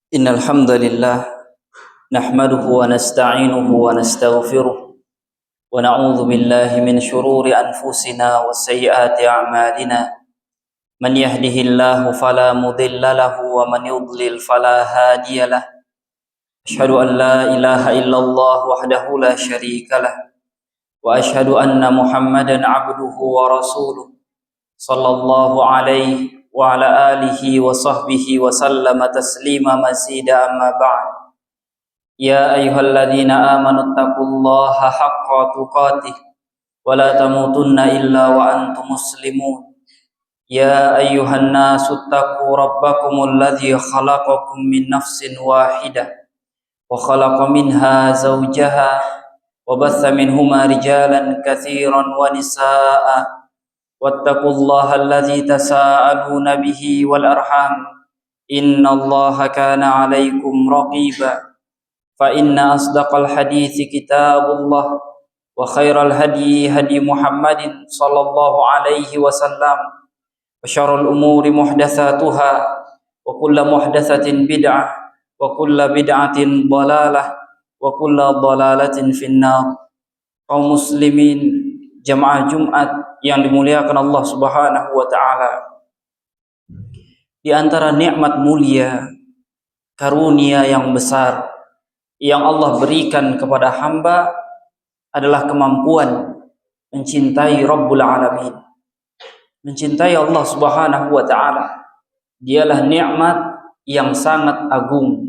Innal hamdalillah nahmaduhu wa nasta'inuhu wa nastaghfiruh wa na'udzu billahi min shururi anfusina wa sayyiati a'malina man yahdihillahu fala mudilla lahu wa man yudlil fala hadiya lah. Asyhadu an la ilaha illallah wahdahu la syarika lah wa asyhadu anna Muhammadan 'abduhu wa rasuluh sallallahu alaihi wa ala alihi wa sahbihi wa sallama taslima mazida amma ba'd. Ya ayyuhalladzina amanu taqullaha haqqa tuqatih wa la tamutunna illa wa antum muslimun. Ya ayyuhan nasu taqu rabbakumul ladzi khalaqakum min nafsin wahidah wa khalaqa minha zawjaha wa batha minhuma rijalan katsiran wa nisaa'a wattaqullaha alladzi tasaaluna bihi wal arham innallaha kana 'alaikum raqiba. Fa inna asdaqal hadithi kitabullah wa khairal hadi hadi Muhammadin sallallahu alaihi wasallam wa syarrul umuri muhdatsatuha wa kullu muhdatsatin bid'ah wa kullu bid'atin dhalalah wa kullu dhalalatin finnar. Kaum muslimin jamaah Jumat yang dimuliakan Allah Subhanahu wa taala, di antara nikmat mulia, karunia yang besar yang Allah berikan kepada hamba adalah kemampuan mencintai Rabbul Alamin, mencintai Allah Subhanahu wa taala. Dialah nikmat yang sangat agung.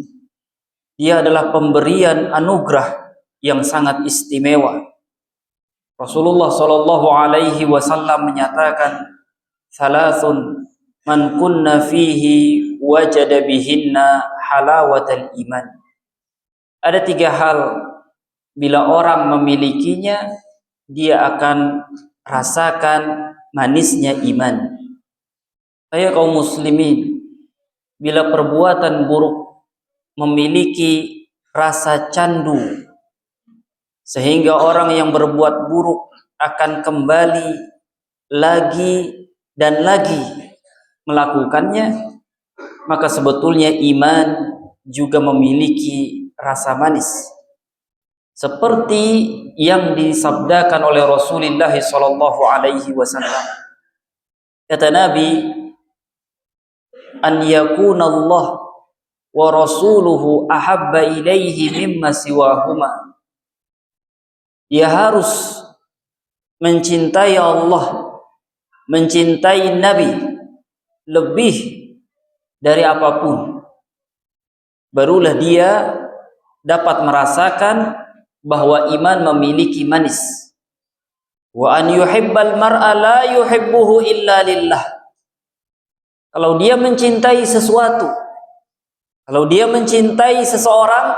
Dia adalah pemberian anugerah yang sangat istimewa. Rasulullah sallallahu alaihi wasallam menyatakan, "Thalathun man kunna fihi wajada bihinna halawatal iman." Ada 3 hal, bila orang memilikinya, dia akan rasakan manisnya iman. Saya kaum muslimin, bila perbuatan buruk memiliki rasa candu, sehingga orang yang berbuat buruk akan kembali lagi dan lagi melakukannya, maka sebetulnya iman juga memiliki rasa manis, seperti yang disabdakan oleh Rasulullah sallallahu alaihi wasallam. Kata Nabi, an yakuna Allah wa rasuluhu ahabba ilaihi mimma siwahuma. Dia harus mencintai Allah, mencintai Nabi lebih dari apapun, barulah dia dapat merasakan bahwa iman memiliki manis. Wa an yuhibbal mar'a la yuhibbuhu illa lillah. Kalau dia mencintai sesuatu, kalau dia mencintai seseorang,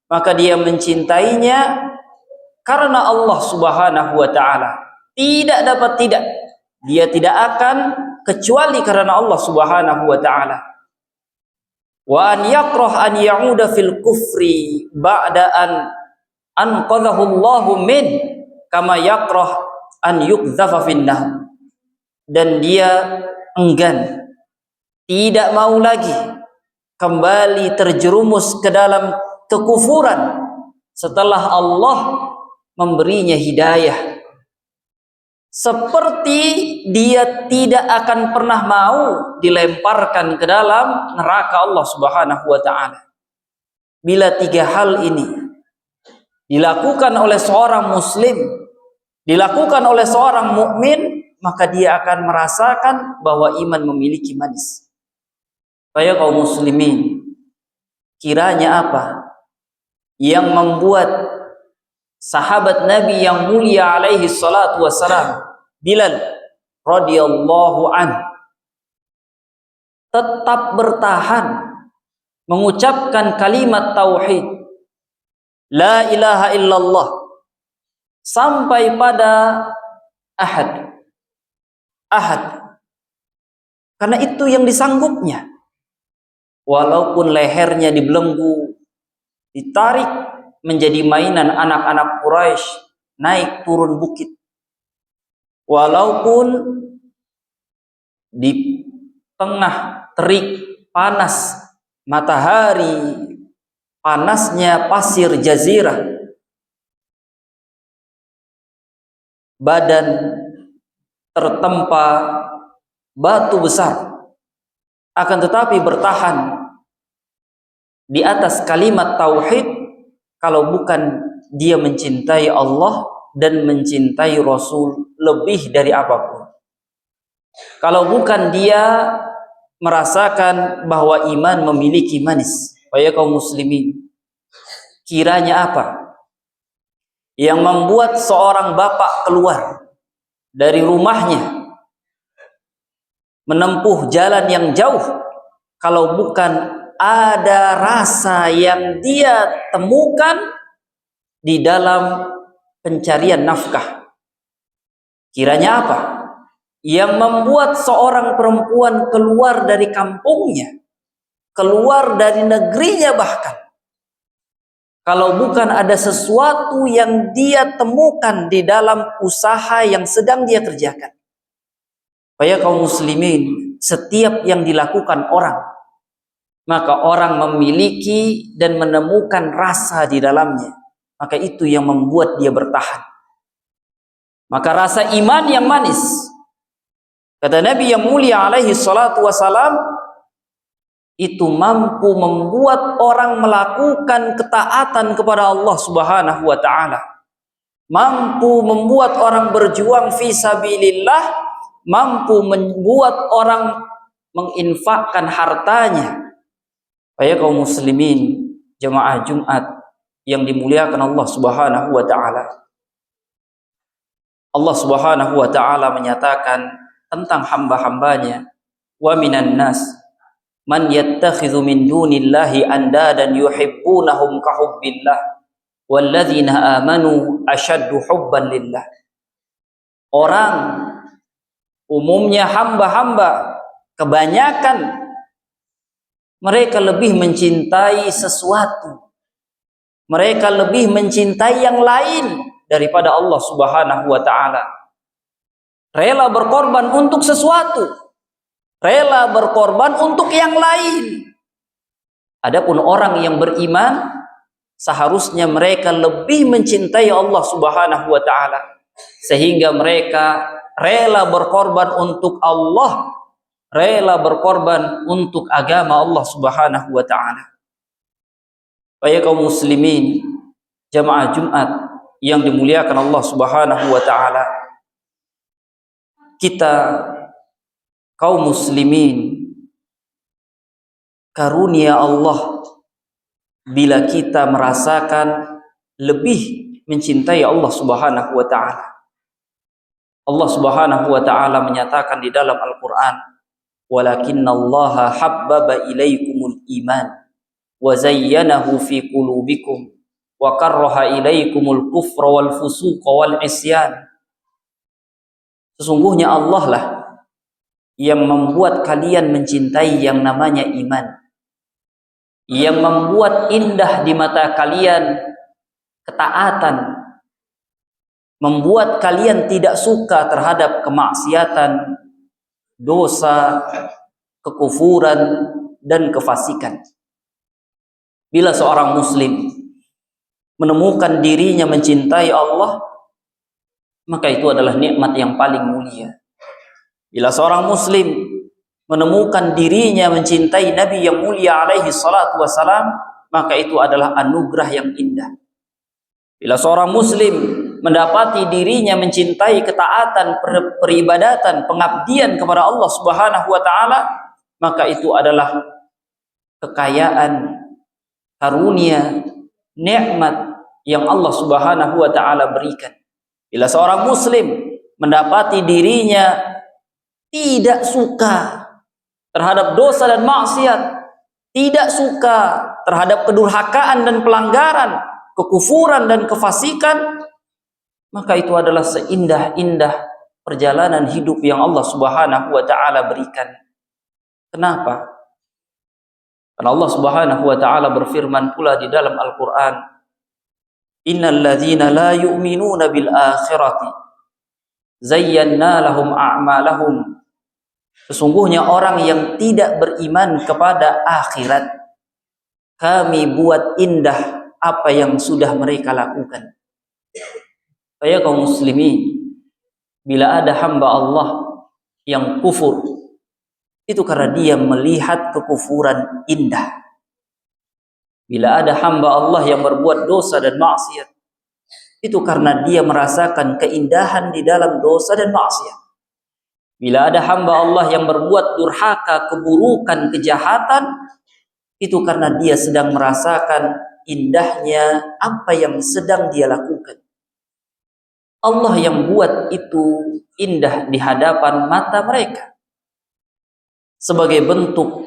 maka dia mencintainya karena Allah Subhanahu wa taala. Tidak dapat tidak. Dia tidak akan kecuali karena Allah Subhanahu wa taala. Wa an yakrah an ya'uda fil kufri ba'da an anqadhahu Allahu min kama yakrah an yuqdhafa finnah. Dan dia enggan, tidak mau lagi kembali terjerumus ke dalam kekufuran setelah Allah memberinya hidayah, seperti dia tidak akan pernah mau dilemparkan ke dalam neraka Allah Subhanahu wa taala. Bila 3 hal ini dilakukan oleh seorang muslim, dilakukan oleh seorang mukmin, maka dia akan merasakan bahwa iman memiliki manis. Saya kaum muslimin, kiranya apa yang membuat sahabat Nabi yang mulia alaihi salatu wassalam, Bilal radhiyallahu an, tetap bertahan mengucapkan kalimat tauhid la ilaha illallah sampai pada ahad. Karena itu yang disanggupnya. Walaupun lehernya dibelenggu, ditarik menjadi mainan anak-anak Quraisy, naik turun bukit. Walaupun di tengah terik panas matahari, panasnya pasir jazirah, badan tertempa batu besar, akan tetapi bertahan di atas kalimat tauhid, kalau bukan dia mencintai Allah dan mencintai Rasul lebih dari apapun. Kalau bukan dia merasakan bahwa iman memiliki manis. Wahai kaum muslimin, kiranya apa yang membuat seorang bapak keluar dari rumahnya menempuh jalan yang jauh, kalau bukan ada rasa yang dia temukan di dalam pencarian nafkah. Kiranya apa yang membuat seorang perempuan keluar dari kampungnya, keluar dari negerinya bahkan, kalau bukan ada sesuatu yang dia temukan di dalam usaha yang sedang dia kerjakan. Supaya kaum muslimin, setiap yang dilakukan orang, maka orang memiliki dan menemukan rasa di dalamnya, maka itu yang membuat dia bertahan. Maka rasa iman yang manis, kata Nabi yang mulia alaihi salatu wasalam, itu mampu membuat orang melakukan ketaatan kepada Allah subhanahu wa ta'ala, mampu membuat orang berjuang fi sabilillah, mampu membuat orang menginfakkan hartanya. Supaya kaum muslimin, jemaah Jumat yang dimuliakan Allah subhanahu wa ta'ala, Allah subhanahu wa ta'ala menyatakan tentang hamba-hambanya, wa minan nas man yattakhidhu min dunillahi andadan yuhibbunahum ka hubbillah walladzina amanu asyaddu hubban lillah. Orang, umumnya hamba-hamba, kebanyakan mereka lebih mencintai sesuatu, mereka lebih mencintai yang lain daripada Allah subhanahu wa ta'ala. Rela berkorban untuk sesuatu, rela berkorban untuk yang lain. Adapun orang yang beriman, seharusnya mereka lebih mencintai Allah subhanahu wa ta'ala, sehingga mereka rela berkorban untuk Allah, rela berkorban untuk agama Allah subhanahu wa ta'ala. Baik kaum muslimin, jamaah Jumat yang dimuliakan Allah subhanahu wa ta'ala, kita kaum muslimin, karunia Allah bila kita merasakan lebih mencintai Allah subhanahu wa ta'ala. Allah subhanahu wa ta'ala menyatakan di dalam Al-Quran, walakinnallaha habbaba ilaikumul iman wa zayyanahu fi qulubikum wa karraha ilaikumul kufra wal fusuqa wal isyan. Sesungguhnya Allah lah yang membuat kalian mencintai yang namanya iman, yang membuat indah di mata kalian ketaatan, membuat kalian tidak suka terhadap kemaksiatan, dosa, kekufuran, dan kefasikan. Bila seorang muslim menemukan dirinya mencintai Allah, maka itu adalah nikmat yang paling mulia. Bila seorang muslim menemukan dirinya mencintai Nabi yang mulia alaihi salatu wassalam, maka itu adalah anugerah yang indah. Bila seorang muslim mendapati dirinya mencintai ketaatan, peribadatan, pengabdian kepada Allah subhanahu wa ta'ala, maka itu adalah kekayaan, karunia, nikmat yang Allah subhanahu wa ta'ala berikan. Bila seorang muslim mendapati dirinya tidak suka terhadap dosa dan maksiat, tidak suka terhadap kedurhakaan dan pelanggaran, kekufuran dan kefasikan, maka itu adalah seindah-indah perjalanan hidup yang Allah subhanahu wa ta'ala berikan. Kenapa? Karena Allah subhanahu wa ta'ala berfirman pula di dalam Al-Quran, innal ladzina la yu'minuna bil akhirati zayyana lahum a'malahum. Sesungguhnya orang yang tidak beriman kepada akhirat, kami buat indah apa yang sudah mereka lakukan. Ya kaum muslimin, bila ada hamba Allah yang kufur, itu karena dia melihat kekufuran indah. Bila ada hamba Allah yang berbuat dosa dan maksiat, itu karena dia merasakan keindahan di dalam dosa dan maksiat. Bila ada hamba Allah yang berbuat durhaka, keburukan, kejahatan, itu karena dia sedang merasakan indahnya apa yang sedang dia lakukan. Allah yang buat itu indah di hadapan mata mereka sebagai bentuk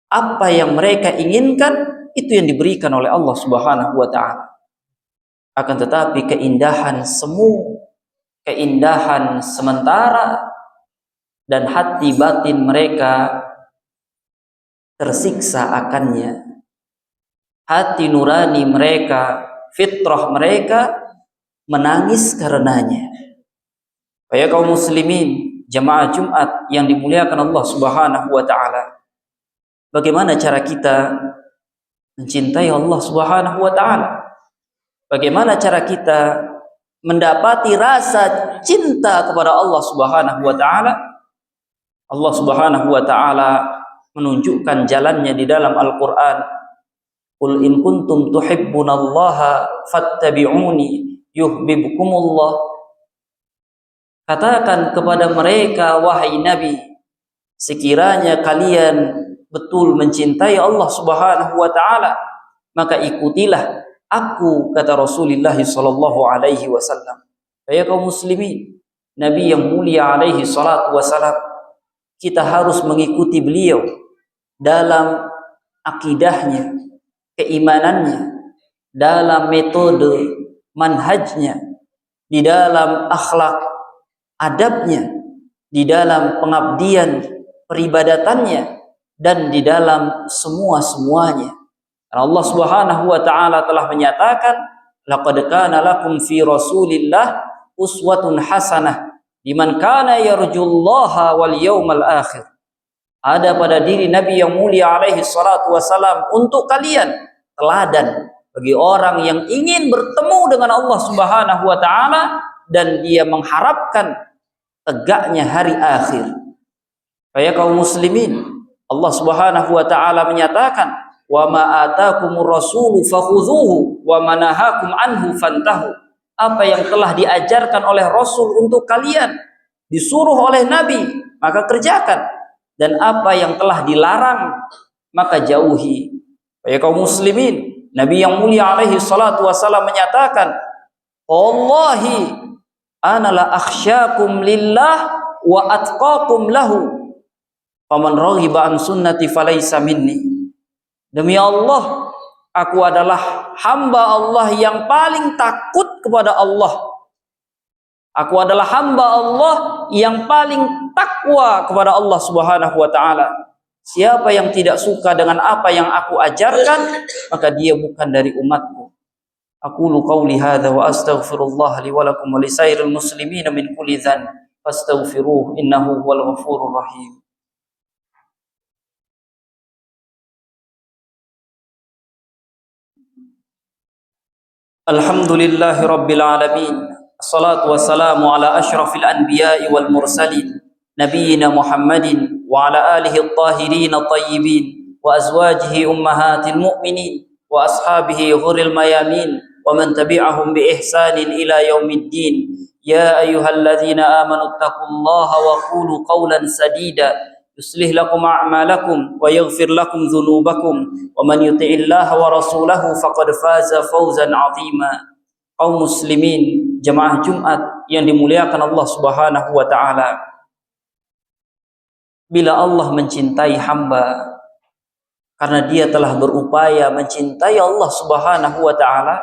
apa yang mereka inginkan, itu yang diberikan oleh Allah Subhanahu wa taala. Akan tetapi keindahan semu, keindahan sementara, dan hati batin mereka tersiksa akannya. Hati nurani mereka, fitrah mereka menangis karenanya. Ya kaum muslimin, jamaah Jumat yang dimuliakan Allah Subhanahu wa taala, bagaimana cara kita mencintai Allah Subhanahu wa taala? Bagaimana cara kita mendapati rasa cinta kepada Allah Subhanahu wa taala? Allah Subhanahu wa taala menunjukkan jalannya di dalam Al-Qur'an. Qul in kuntum tuhibbunallaha fattabi'uni yuhibbukumullah. Katakan kepada mereka, wahai Nabi, sekiranya kalian betul mencintai Allah Subhanahu wa taala, maka ikutilah aku, kata Rasulullah sallallahu alaihi wasallam. Ya kaum muslimin, Nabi yang mulia alaihi salatu wasalam, kita harus mengikuti beliau dalam akidahnya, keimanannya, dalam metode manhajnya, di dalam akhlak adabnya, di dalam pengabdian peribadatannya, dan di dalam semua-semuanya. Allah Subhanahu wa taala telah menyatakan, laqad kana lakum fi Rasulillah uswatun hasanah liman kana yarjullaha wal yawmal akhir. Ada pada diri Nabi yang mulia alaihi salatu wasalam untuk kalian teladan bagi orang yang ingin bertemu dengan Allah Subhanahu wa taala dan dia mengharapkan tegaknya hari akhir. Ya kaum muslimin, Allah Subhanahu wa taala menyatakan, wa ma atakumur rasulu fakhudhuhu wa ma nahakum anhu fantahu. Apa yang telah diajarkan oleh Rasul untuk kalian, disuruh oleh Nabi, maka kerjakan, dan apa yang telah dilarang maka jauhi. Ya kaum muslimin, Nabi yang mulia alaihi salatu wasallam menyatakan, wallahi ana la akhsyakum lillah wa atqakum lahu faman raghiba an sunnati falaysa minni. Demi Allah, aku adalah hamba Allah yang paling takut kepada Allah. Aku adalah hamba Allah yang paling takwa kepada Allah Subhanahu wa taala. Siapa yang tidak suka dengan apa yang aku ajarkan, maka dia bukan dari umatku. Aqulu qawli hadza wa astaghfirullah li wa lakum wa lisairil muslimin min kulli dhanb fastaghfiruhu innahu huwal ghafurur rahim. Alhamdulillahi rabbil alamin. Assalatu wassalamu ala asyrafil anbiya'i wal mursalin nabiyyina Muhammadin wa ala alihi at-tahirin at-tayyibin wa azwajihi ummahatil mu'minin wa ashabihi ghuril mayamin wa man tabi'ahum bi ihsanin ila yaumiddin. Ya ayyuhalladzina amanu taqullaha wa qulu qawlan sadida yuslih lakum a'malakum wa yaghfir lakum dhunubakum wa man yuti'illaha wa rasulahu faqad faza fawzan 'azima. Kaum muslimin, jemaah Jumat yang dimuliakan Allah Subhanahu wa taala, bila Allah mencintai hamba karena dia telah berupaya mencintai Allah Subhanahu wa taala,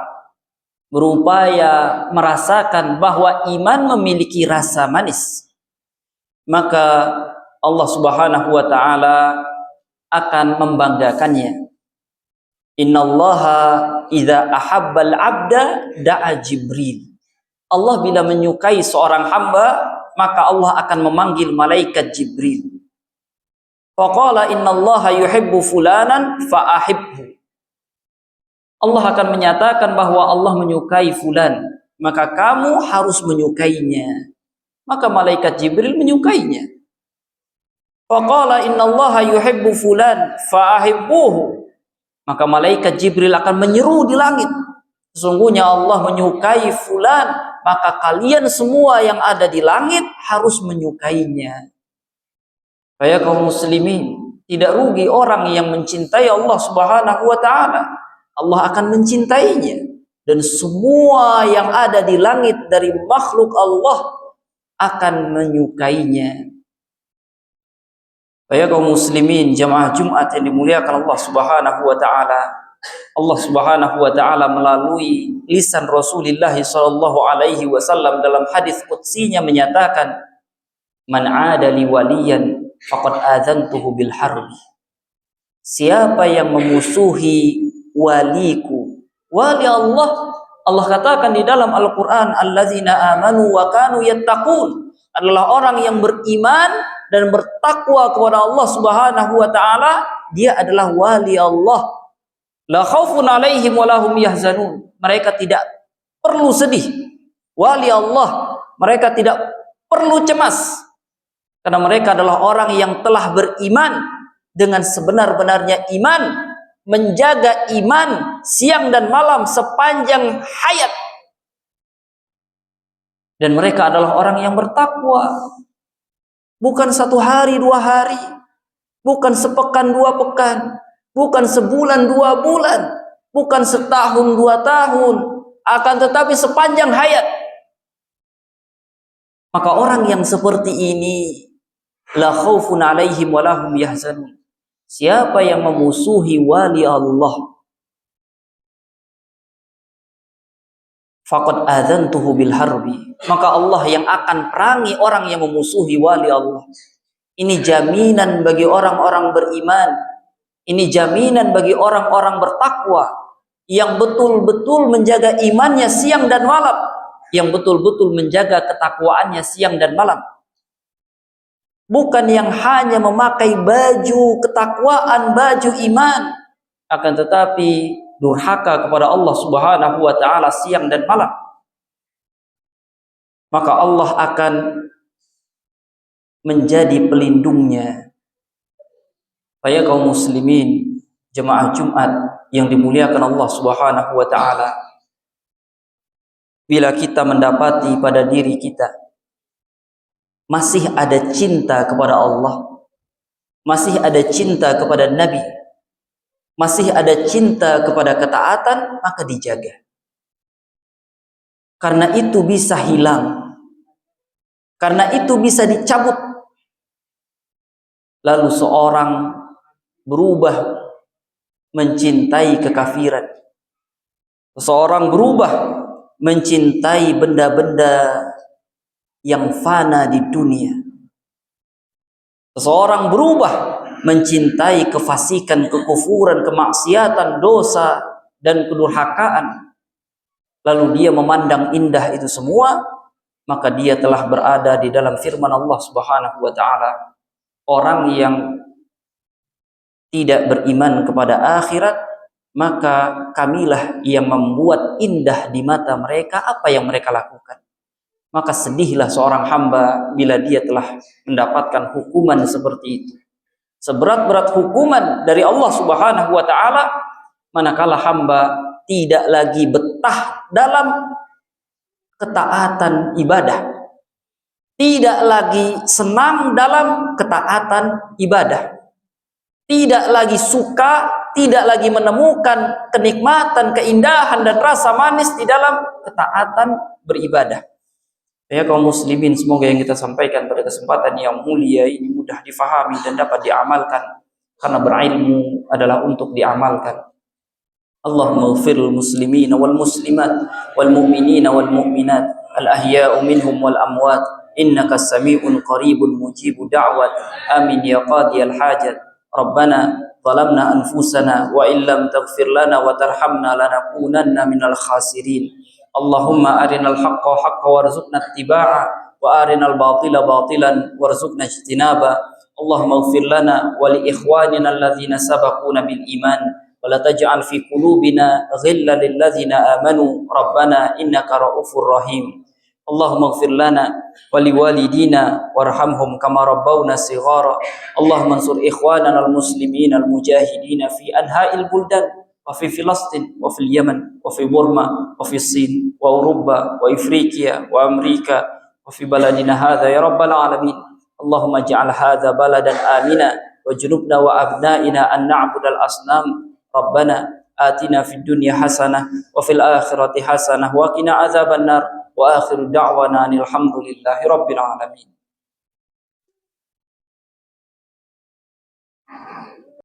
berupaya merasakan bahwa iman memiliki rasa manis, maka Allah Subhanahu wa taala akan membanggakannya. Innallaha idza ahabbal abda da'a Jibril. Allah bila menyukai seorang hamba, maka Allah akan memanggil malaikat Jibril. Faqala innallaha yuhibbu fulanan fa'ahibhu. Allah akan menyatakan bahwa Allah menyukai fulan, maka kamu harus menyukainya. Maka malaikat Jibril menyukainya. Faqala innallaha yuhibbu fulan fa'ahibbuhu. Maka malaikat Jibril akan menyeru di langit, sesungguhnya Allah menyukai fulan, maka kalian semua yang ada di langit harus menyukainya. Saya kaum muslimin, tidak rugi orang yang mencintai Allah Subhanahu wa taala. Allah akan mencintainya, dan semua yang ada di langit dari makhluk Allah akan menyukainya. Saya kaum muslimin, jamaah Jumat yang dimuliakan Allah Subhanahu wa taala. Allah Subhanahu wa taala melalui lisan Rasulullah sallallahu alaihi wasallam dalam hadis qudsinya menyatakan, "Man 'ada li waliyan faqad adzantuhu bil harbi." Siapa yang memusuhi waliku, wali Allah, Allah katakan di dalam Al-Qur'an, "Allazina amanu wa kanu yattaqun." Adalah orang yang beriman dan bertakwa kepada Allah Subhanahu wa taala, dia adalah wali Allah. La khaufun 'alaihim wa lahum yahzanun. Mereka tidak perlu sedih. Wali Allah, mereka tidak perlu cemas, karena mereka adalah orang yang telah beriman dengan sebenar-benarnya iman, menjaga iman siang dan malam sepanjang hayat. Dan mereka adalah orang yang bertakwa. Bukan 1 hari 2 hari, bukan sepekan 2 pekan, bukan sebulan 2 bulan, bukan setahun 2 tahun, akan tetapi sepanjang hayat. Maka orang yang seperti ini, la khaufun 'alaihim wa lahum yahzanun. Siapa yang memusuhi wali Allah, faqad adzantuhu bil harbi, maka Allah yang akan perangi orang yang memusuhi wali Allah. Ini jaminan bagi orang-orang beriman, ini jaminan bagi orang-orang bertakwa yang betul-betul menjaga imannya siang dan malam, yang betul-betul menjaga ketakwaannya siang dan malam. Bukan yang hanya memakai baju ketakwaan, baju iman, akan tetapi durhaka kepada Allah Subhanahu wa taala siang dan malam. Maka Allah akan menjadi pelindungnya. Saya kaum muslimin, jemaah Jumat yang dimuliakan Allah Subhanahu wa taala, bila kita mendapati pada diri kita masih ada cinta kepada Allah, masih ada cinta kepada Nabi, masih ada cinta kepada ketaatan, maka dijaga. Karena itu bisa hilang, karena itu bisa dicabut. Lalu seorang berubah mencintai kekafiran, seseorang berubah mencintai benda-benda yang fana di dunia, seseorang berubah mencintai kefasikan, kekufuran, kemaksiatan, dosa, dan kedurhakaan, lalu dia memandang indah itu semua, maka dia telah berada di dalam firman Allah Subhanahu wa taala, orang yang tidak beriman kepada akhirat, maka kamilah yang membuat indah di mata mereka apa yang mereka lakukan. Maka sedihlah seorang hamba bila dia telah mendapatkan hukuman seperti itu. Seberat-berat hukuman dari Allah Subhanahu wa taala, manakala hamba tidak lagi betah dalam ketaatan ibadah, tidak lagi senang dalam ketaatan ibadah, tidak lagi suka, tidak lagi menemukan kenikmatan, keindahan, dan rasa manis di dalam ketaatan beribadah. Ya kaum muslimin, semoga yang kita sampaikan pada kesempatan yang mulia ini mudah difahami dan dapat diamalkan, karena berilmu adalah untuk diamalkan. Allahumma ighfiril muslimina wal muslimat wal mu'minina wal mu'minat al ahya'u minhum wal amwat innaka sami'un qaribun mujibu da'wat. Amin ya qadiyal hajat. Rabbana zalamna anfusana wa illam taghfir lana wa tarhamna lanakunanna minal khasirin. Allahumma arinal haqqa haqqa warzuqna ittiba'a wa arinal batila batilan warzuqna ijtinaba. اللهم اغفر لنا ولإخواننا الذين سبقونا بالإيمان ولا تجعل في قلوبنا غلا للذين آمنوا ربنا إنك رؤوف رحيم اللهم اغفر لنا ولوالدينا وارحمهم كما ربونا صغارا اللهم انصر إخواننا المسلمين المجاهدين في أنحاء البلدان وفي فلسطين وفي اليمن وفي بورما وفي الصين وأوروبا وإفريقيا وأمريكا وفي بلدنا هذا يا رب العالمين اللهم اجعل هذا بلدا آمنا وجنبنا وأبنائنا أن نعبد الأصنام ربنا آتنا في الدنيا حسنة وفي الآخرة حسنة وقنا عذاب النار وآخر دعوانا أن الحمد لله رب العالمين.